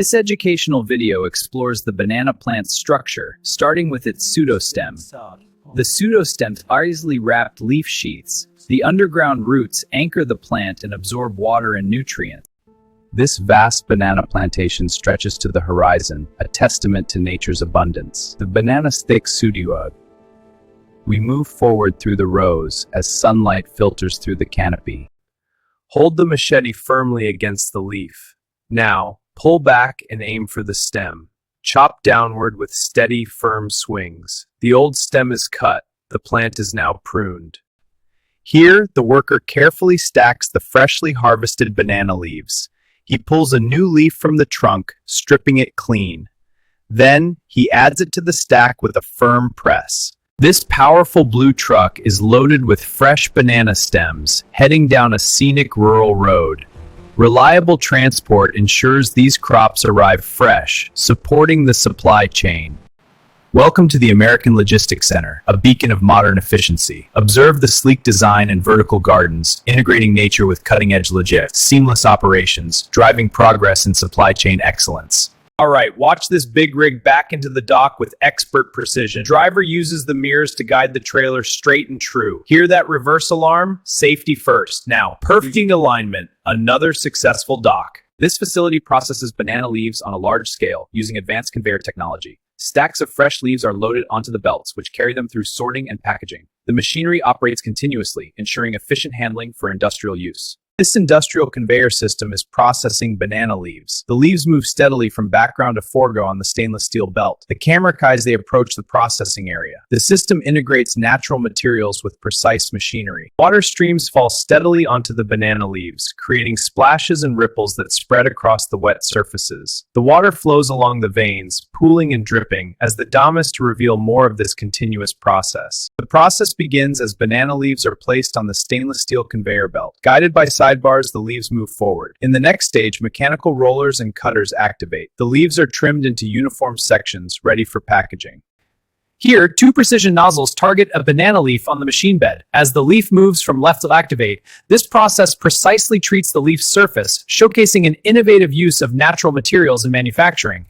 This educational video explores the banana plant's structure, starting with its pseudostem. The pseudostem are easily wrapped leaf sheaths. The underground roots anchor the plant and absorb water and nutrients. This vast banana plantation stretches to the horizon, a testament to nature's abundance. The banana's thick pseudowood. We move forward through the rows as sunlight filters through the canopy. Hold the machete firmly against the leaf. Now, pull back and aim for the stem. Chop downward with steady, firm swings. The old stem is cut. The plant is now pruned. Here, the worker carefully stacks the freshly harvested banana leaves. He pulls a new leaf from the trunk, stripping it clean. Then, he adds it to the stack with a firm press. This powerful blue truck is loaded with fresh banana stems, heading down a scenic rural road. Reliable transport ensures these crops arrive fresh, supporting the supply chain. Welcome to the American Logistics Center, a beacon of modern efficiency. Observe the sleek design and vertical gardens, integrating nature with cutting-edge logistics, seamless operations, driving progress in supply chain excellence. All right, watch this big rig back into the dock with expert precision. Driver uses the mirrors to guide the trailer straight and true. Hear that reverse alarm? Safety first. Now, perfect alignment. Another successful dock. This facility processes banana leaves on a large scale using advanced conveyor technology. Stacks of fresh leaves are loaded onto the belts, which carry them through sorting and packaging. The machinery operates continuously, ensuring efficient handling for industrial use. This industrial conveyor system is processing banana leaves. The leaves move steadily from background to foreground on the stainless steel belt. The camera guides they approach the processing area. The system integrates natural materials with precise machinery. Water streams fall steadily onto the banana leaves, creating splashes and ripples that spread across the wet surfaces. The water flows along the veins, pooling and dripping, as the dam is to reveal more of this continuous process. The process begins as banana leaves are placed on the stainless steel conveyor belt. Guided by sidebars, the leaves move forward. In the next stage, mechanical rollers and cutters activate. The leaves are trimmed into uniform sections, ready for packaging. Here, two precision nozzles target a banana leaf on the machine bed. As the leaf moves from left to activate, this process precisely treats the leaf's surface, showcasing an innovative use of natural materials in manufacturing.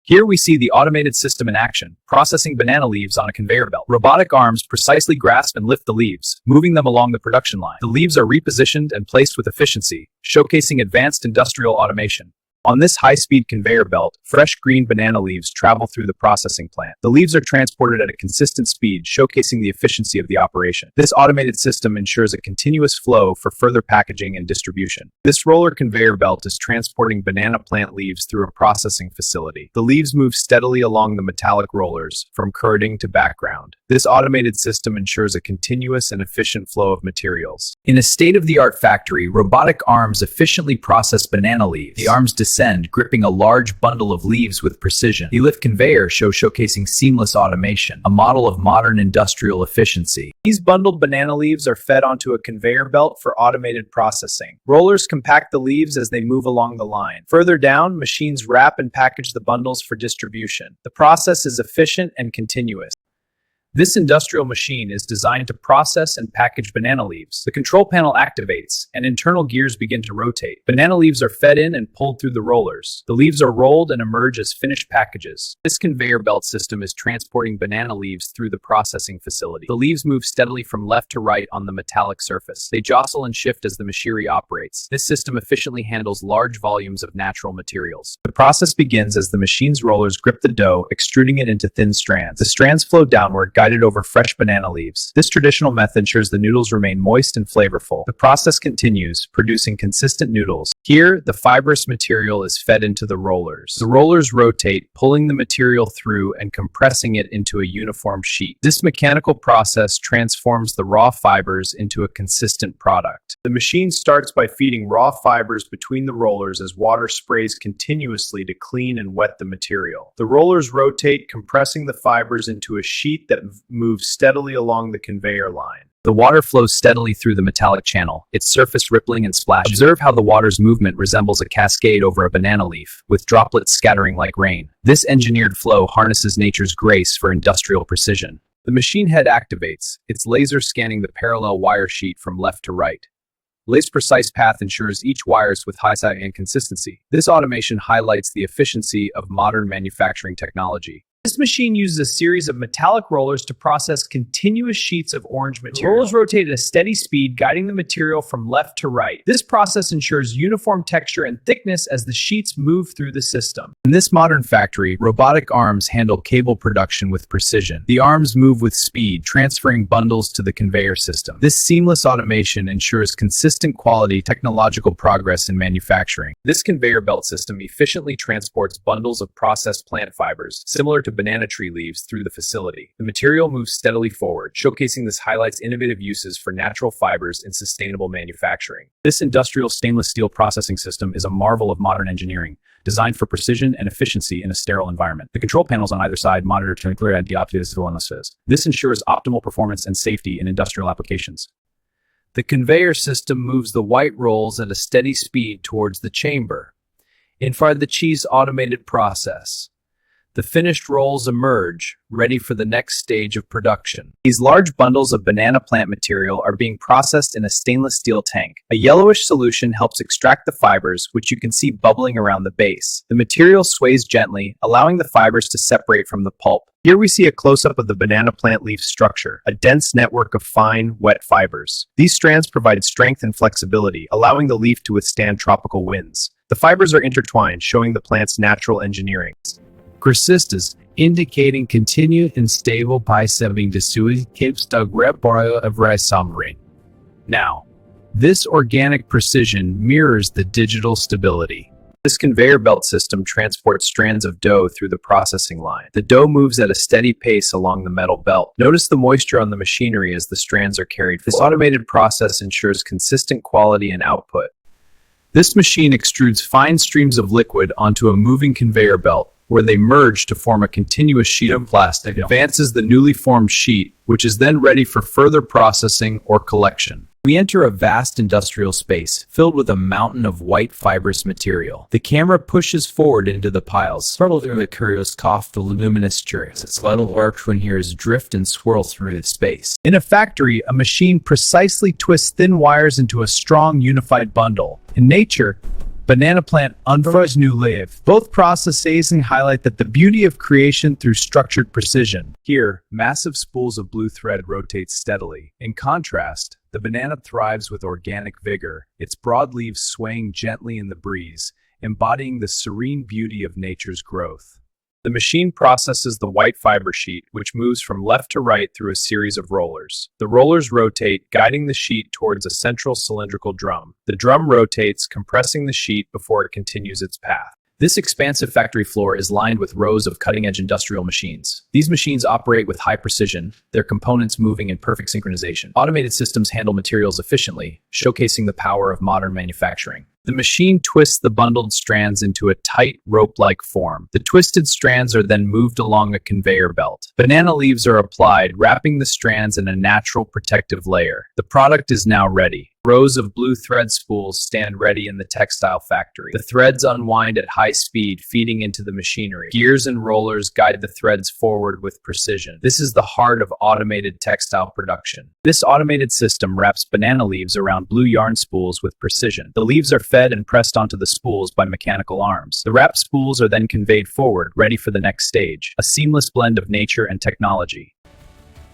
Here we see the automated system in action, processing banana leaves on a conveyor belt. Robotic arms precisely grasp and lift the leaves, moving them along the production line. The leaves are repositioned and placed with efficiency, showcasing advanced industrial automation. On this high-speed conveyor belt, fresh green banana leaves travel through the processing plant. The leaves are transported at a consistent speed, showcasing the efficiency of the operation. This automated system ensures a continuous flow for further packaging and distribution. This roller conveyor belt is transporting banana plant leaves through a processing facility. The leaves move steadily along the metallic rollers, from curding to background. This automated system ensures a continuous and efficient flow of materials. In a state-of-the-art factory, robotic arms efficiently process banana leaves. The arms descend, gripping a large bundle of leaves with precision. The lift conveyor showcasing seamless automation, a model of modern industrial efficiency. These bundled banana leaves are fed onto a conveyor belt for automated processing. Rollers compact the leaves as they move along the line. Further down, machines wrap and package the bundles for distribution. The process is efficient and continuous. This industrial machine is designed to process and package banana leaves. The control panel activates, and internal gears begin to rotate. Banana leaves are fed in and pulled through the rollers. The leaves are rolled and emerge as finished packages. This conveyor belt system is transporting banana leaves through the processing facility. The leaves move steadily from left to right on the metallic surface. They jostle and shift as the machinery operates. This system efficiently handles large volumes of natural materials. The process begins as the machine's rollers grip the dough, extruding it into thin strands. The strands flow downward, guided over fresh banana leaves. This traditional method ensures the noodles remain moist and flavorful. The process continues, producing consistent noodles. Here, the fibrous material is fed into the rollers. The rollers rotate, pulling the material through and compressing it into a uniform sheet. This mechanical process transforms the raw fibers into a consistent product. The machine starts by feeding raw fibers between the rollers as water sprays continuously to clean and wet the material. The rollers rotate, compressing the fibers into a sheet that moves steadily along the conveyor line. The water flows steadily through the metallic channel, its surface rippling and splashing. Observe how the water's movement resembles a cascade over a banana leaf, with droplets scattering like rain. This engineered flow harnesses nature's grace for industrial precision. The machine head activates, its laser scanning the parallel wire sheet from left to right. Lace-precise path ensures each wires with high sight and consistency. This automation highlights the efficiency of modern manufacturing technology. This machine uses a series of metallic rollers to process continuous sheets of orange material. The rollers rotate at a steady speed, guiding the material from left to right. This process ensures uniform texture and thickness as the sheets move through the system. In this modern factory, robotic arms handle cable production with precision. The arms move with speed, transferring bundles to the conveyor system. This seamless automation ensures consistent quality, technological progress in manufacturing. This conveyor belt system efficiently transports bundles of processed plant fibers, similar to banana tree leaves, through the facility. The material moves steadily forward, showcasing this highlights innovative uses for natural fibers in sustainable manufacturing. This industrial stainless steel processing system is a marvel of modern engineering, designed for precision and efficiency in a sterile environment. The control panels on either side monitor to clear the optics. This ensures optimal performance and safety in industrial applications. The conveyor system moves the white rolls at a steady speed towards the chamber. In front of the cheese automated process, the finished rolls emerge, ready for the next stage of production. These large bundles of banana plant material are being processed in a stainless steel tank. A yellowish solution helps extract the fibers, which you can see bubbling around the base. The material sways gently, allowing the fibers to separate from the pulp. Here we see a close-up of the banana plant leaf structure, a dense network of fine, wet fibers. These strands provide strength and flexibility, allowing the leaf to withstand tropical winds. The fibers are intertwined, showing the plant's natural engineering. Persistes, indicating continued and stable piceving desui capstug repario of risamrin. Now, this organic precision mirrors the digital stability. This conveyor belt system transports strands of dough through the processing line. The dough moves at a steady pace along the metal belt. Notice the moisture on the machinery as the strands are carried forward. This automated process ensures consistent quality and output. This machine extrudes fine streams of liquid onto a moving conveyor belt, where they merge to form a continuous sheet of plastic. It advances the newly formed sheet, which is then ready for further processing or collection. We enter a vast industrial space filled with a mountain of white fibrous material. The camera pushes forward into the piles. Startled through the curious cough, the luminous church. Its little arch when hears drift and swirl through the space. In a factory, a machine precisely twists thin wires into a strong, unified bundle. In nature, banana plant unfroze new live. Both processes highlight that the beauty of creation through structured precision. Here, massive spools of blue thread rotate steadily. In contrast, the banana thrives with organic vigor, its broad leaves swaying gently in the breeze, embodying the serene beauty of nature's growth. The machine processes the white fiber sheet, which moves from left to right through a series of rollers. The rollers rotate, guiding the sheet towards a central cylindrical drum. The drum rotates, compressing the sheet before it continues its path. This expansive factory floor is lined with rows of cutting-edge industrial machines. These machines operate with high precision, their components moving in perfect synchronization. Automated systems handle materials efficiently, showcasing the power of modern manufacturing. The machine twists the bundled strands into a tight, rope-like form. The twisted strands are then moved along a conveyor belt. Banana leaves are applied, wrapping the strands in a natural protective layer. The product is now ready. Rows of blue thread spools stand ready in the textile factory. The threads unwind at high speed, feeding into the machinery. Gears and rollers guide the threads forward with precision. This is the heart of automated textile production. This automated system wraps banana leaves around blue yarn spools with precision. The leaves are fed and pressed onto the spools by mechanical arms. The wrapped spools are then conveyed forward, ready for the next stage, a seamless blend of nature and technology.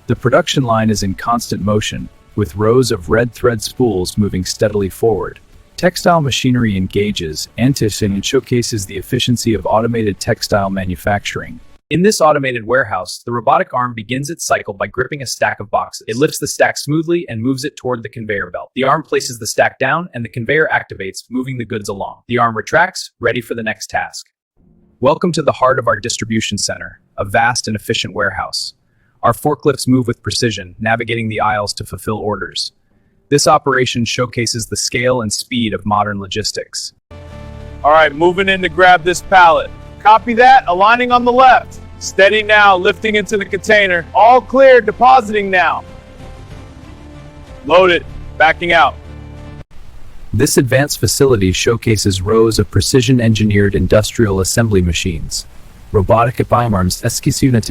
The production line is in constant motion, with rows of red thread spools moving steadily forward. Textile machinery engages, and showcases the efficiency of automated textile manufacturing. In this automated warehouse, the robotic arm begins its cycle by gripping a stack of boxes. It lifts the stack smoothly and moves it toward the conveyor belt. The arm places the stack down, and the conveyor activates, moving the goods along. The arm retracts, ready for the next task. Welcome to the heart of our distribution center, a vast and efficient warehouse. Our forklifts move with precision, navigating the aisles to fulfill orders. This operation showcases the scale and speed of modern logistics. All right, moving in to grab this pallet. Copy that, aligning on the left. Steady now, lifting into the container. All clear, depositing now. Loaded, backing out. This advanced facility showcases rows of precision-engineered industrial assembly machines. Robotic arms executed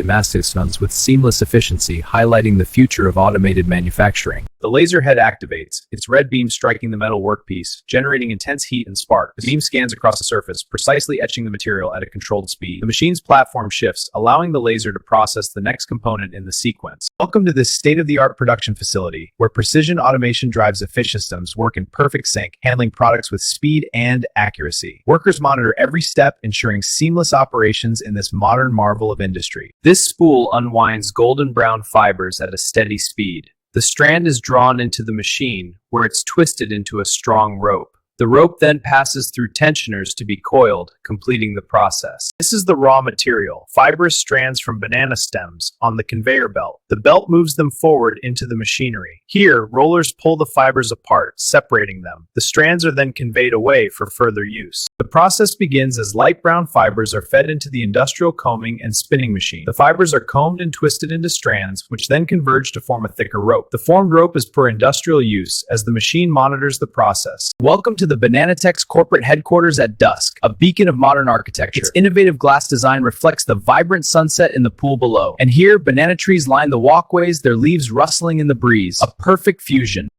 with seamless efficiency, highlighting the future of automated manufacturing. The laser head activates, its red beam striking the metal workpiece, generating intense heat and spark. The beam scans across the surface, precisely etching the material at a controlled speed. The machine's platform shifts, allowing the laser to process the next component in the sequence. Welcome to this state-of-the-art production facility, where precision automation drives efficient systems work in perfect sync, handling products with speed and accuracy. Workers monitor every step, ensuring seamless operations in this modern marvel of industry. This spool unwinds golden brown fibers at a steady speed. The strand is drawn into the machine, where it's twisted into a strong rope. The rope then passes through tensioners to be coiled, completing the process. This is the raw material, fibrous strands from banana stems, on the conveyor belt. The belt moves them forward into the machinery. Here, rollers pull the fibers apart, separating them. The strands are then conveyed away for further use. The process begins as light brown fibers are fed into the industrial combing and spinning machine. The fibers are combed and twisted into strands, which then converge to form a thicker rope. The formed rope is for industrial use, as the machine monitors the process. Welcome to the Bananatex corporate headquarters at dusk, a beacon of modern architecture. Its innovative glass design reflects the vibrant sunset in the pool below. And here, banana trees line the walkways, their leaves rustling in the breeze. A perfect fusion.